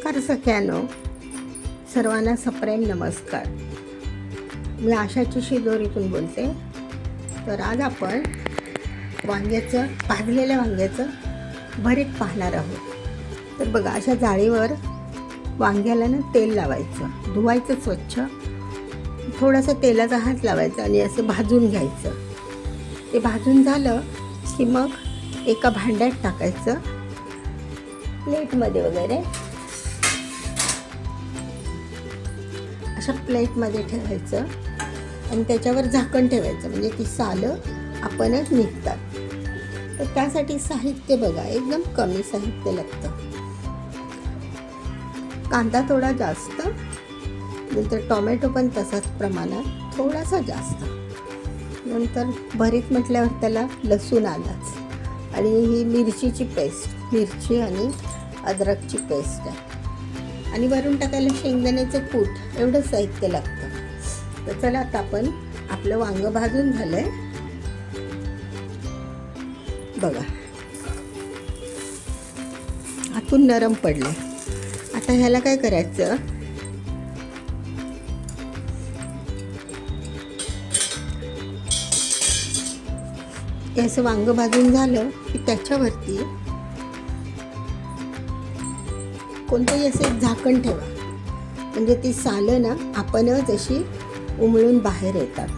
नमस्कार सगळ्यांनो, सर्वांना सप्रेम नमस्कार. मी आशाची शिदोरीतून बोलते. तर आज आपण भाजलेल्या वांग्याचं भरीत पाहणार आहोत. तर बघा, अशा जाळीवर वांग्याला ना तेल लावायचं, धुवायचं स्वच्छ, थोडंसं तेलाचा हात लावायचा आणि असं भाजून घ्यायचं. ते भाजून झालं की मग एका भांड्यात टाकायचं, प्लेटमध्ये वगैरे अशा प्लेटमध्ये ठेवायचं आणि त्याच्यावर झाकण ठेवायचं, म्हणजे ती सालं आपणच निघतात. तर त्यासाठी साहित्य बघा, एकदम कमी साहित्य लागतं. कांदा थोडा जास्त, नंतर टोमॅटो पण तसाच प्रमाणात थोडासा जास्त, नंतर भरीत म्हटल्यावर त्याला लसूण आलाच, आणि ही मिरचीची पेस्ट, मिरची आणि अद्रकची पेस्ट आहे, आणि वरून टाकायला शेंगदाण्याचं कूट. एवढं साहित्य लागतं. तर चला, आता आपण आपलं वांगं भाजून झालंय बघा, आतून नरम पडले. आता ह्याला काय करायचं, हे असं वांगं भाजून झालं की त्याच्यावरती कोणतंही असं एक झाकण ठेवा, म्हणजे ती सालं ना आपणच अशी उमळून बाहेर येतात.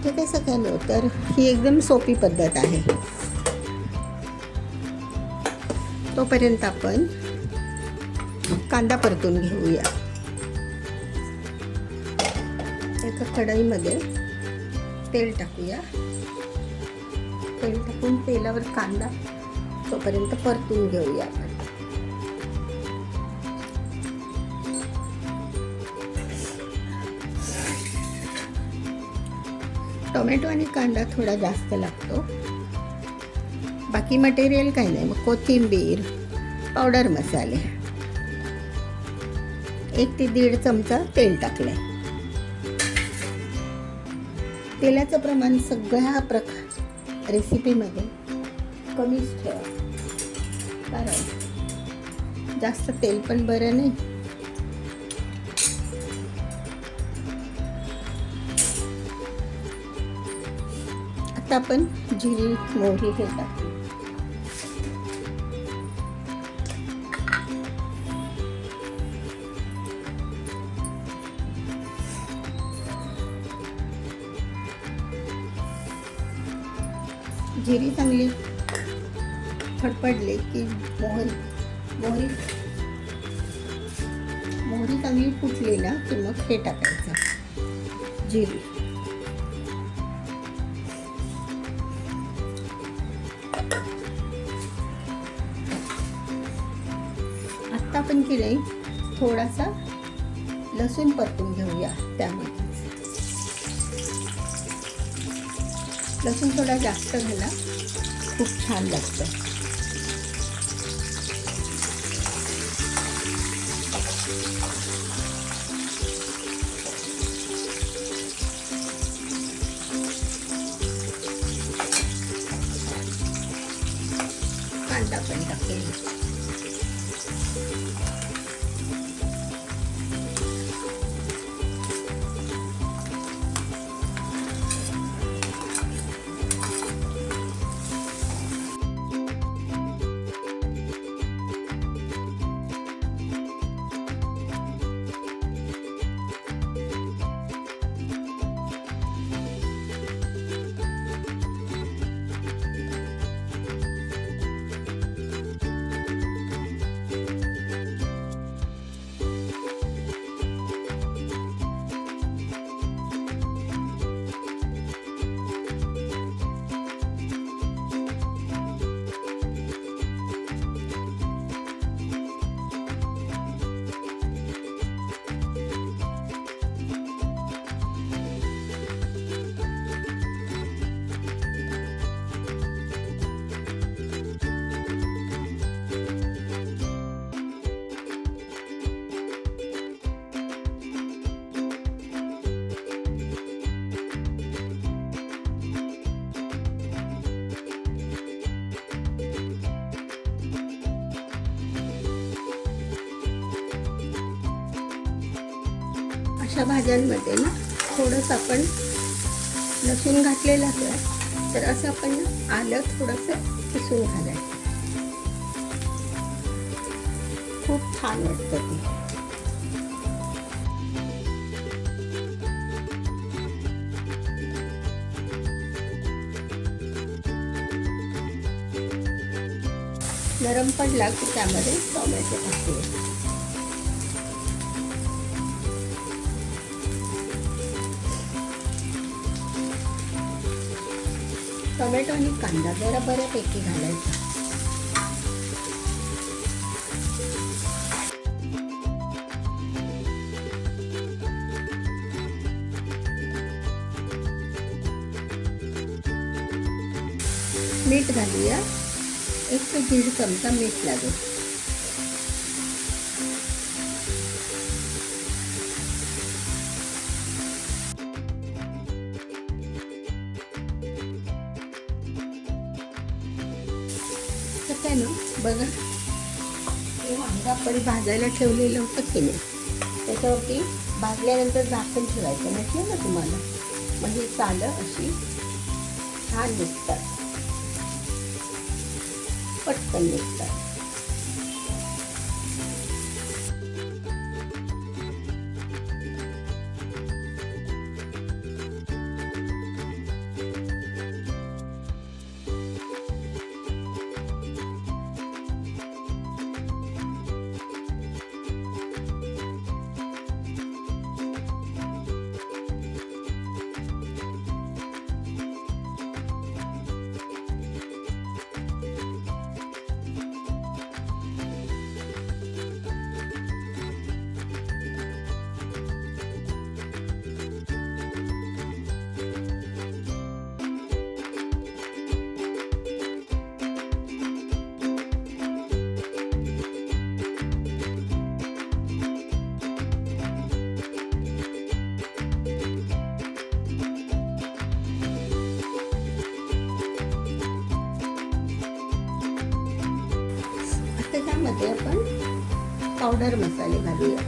ठीक आहे सगळ्यांना. तर ही एकदम सोपी पद्धत आहे. तोपर्यंत आपण कांदा परतून घेऊया. एका कढईमध्ये तेल टाकूया. तेल टाकून तेलावर कांदा तोपर्यंत परतून घेऊया आपण. टोमॅटो आणि कांदा थोडा जास्त लागतो. बाकी मटेरियल काही नाही. मग कोथिंबीर, पावडर मसाले, 1 ते 1.5 चमचा तेल टाकलंय. तेलाचं प्रमाण सगळ्या रेसिपीमध्ये कमीच ठेवा, कारण जास्त तेल पण बरं नाही. आता आपण जिरी, मोहरी हे टाकू. जिरी चांगली फडफडली की मोहरी चांगली फुटली ना की मग हे टाकायचं, जिरी. आता आपण की नाही थोडासा लसूण परतून घेऊया. त्यामध्ये लसूण थोडा जास्त घाला, खूप छान लागतं. कांदा पण टाकेल. अशा भाज्यांमध्ये ना थोडंसं आपण लसूण घातलेलं आहे, तर असं आपण आलं थोडंसं किसून घालायचं. खूप छान वाटतं ते. नरम पडला की त्यामध्ये टोमॅटो टाकूया. टोमॅटो आणि कांदा जरा बऱ्यापैकी घालायचा. मीठ घालूया. 1 ते 1.5 चमचा मीठ लागेल. काय ना बघा, हे वांगं आपण भाजायला ठेवलेलं होतं की नाही, त्याच्यावरती भाजल्यानंतर झाकण ठेवायचं. म्हटलं ना तुम्हाला, मग ही सालं अशी छान दिसतात, पटकन दिसतात. त्याच्यामध्ये आपण पावडर मसाले घालूया,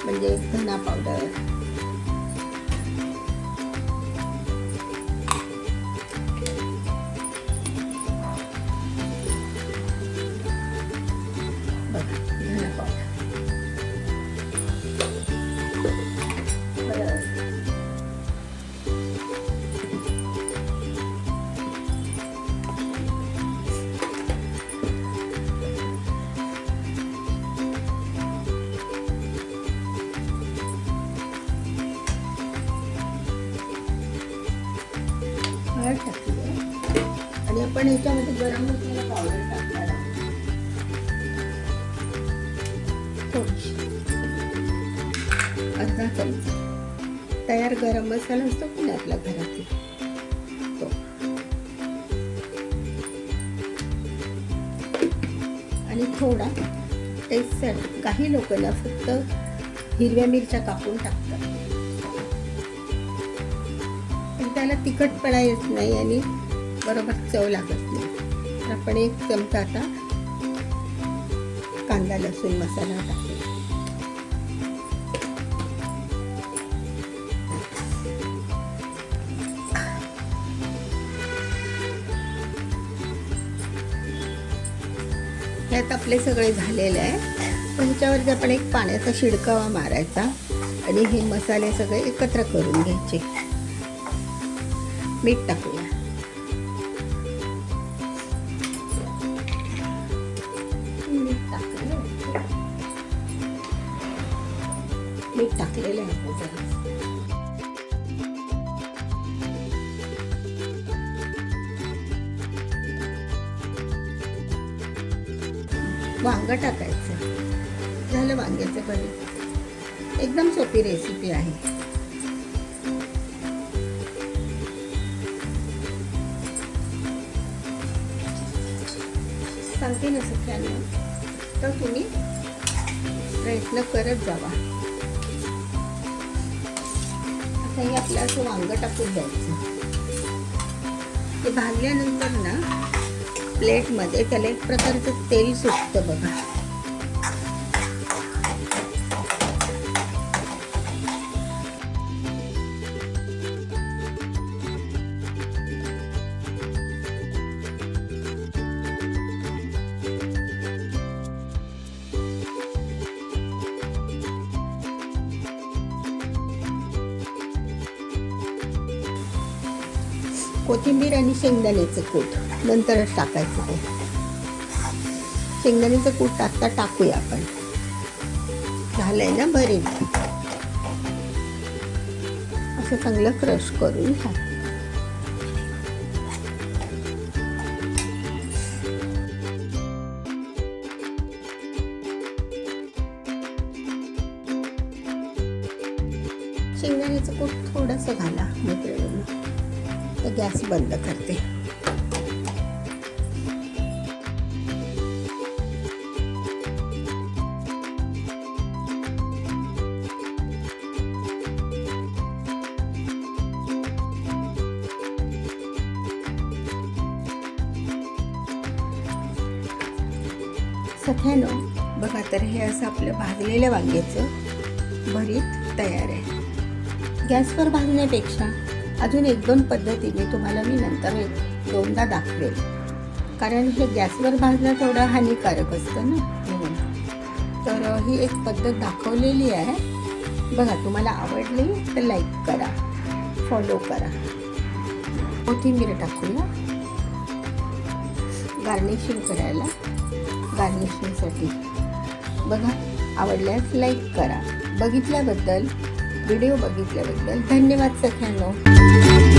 म्हणजे धना पावडर, बघा धना पावडर, टाकूया. आणि आपण ह्याच्यामध्ये गरम मसाला पावडर टाकणार आहोत थोडीशी, अर्धा चमचा. तयार गरम मसाला असतो की नाही आपल्या घरातील तो. आणि थोडा टेस्टसाठी काही लोकांना फक्त हिरव्या मिरच्या कापून टाकतात, त्याला तिखटपणा येत नाही आणि बरोबर चव लागत नाही. तर आपण 1 चमचा आता कांदा लसूण मसाला टाकू. ह्यात आपले सगळे झालेले आहे. पण ह्याच्यावरती आपण एक पाण्याचा शिडकावा मारायचा आणि हे मसाले सगळे एकत्र करून घ्यायचे. मीठ टाकूया. मीठ टाकलेलं आहे. वांग टाकायचं. झालं वांग्याचं भरीत. एकदम सोपी रेसिपी आहे. सांगते ना सगळ्यांना, तर तुम्ही प्रयत्न करत जावा. आता हे आपलं असं वांग टाकून द्यायचं. ते भाजल्यानंतर ना प्लेटमध्ये त्याला एक प्रकारचं तेल सुटतं बघा. कोथिंबीर आणि शेंगदाण्याचं कूट नंतरच टाकायचं. ते शेंगदाण्याचं कूट टाकूया आपण. झालंय ना भरीत. असं चांगलं क्रश करून घ्या. शेंगदाण्याचं कूट थोडंसं घाला मिसळून. तर गॅस बंद करते. सख्यानो बघा, तर हे असं आपलं भाजलेल्या वांग्याचं भरीत तयार आहे. गॅसवर भाजण्यापेक्षा अजून 1-2 पद्धती तुम्हाला मी नंतर 2दा दाखवेल, कारण हे गॅसवर भाजणं थोडं हानिकारक असतं ना म्हणून. तर ही एक पद्धत दाखवलेली आहे बघा. तुम्हाला आवडली तर लाईक करा, फॉलो करा. कोथिंबीर टाकूया गार्निशिंग करायला. गार्निशिंगसाठी बघा. आवडल्यास लाईक करा. व्हिडिओ बघितल्याबद्दल धन्यवाद सगळ्यांना.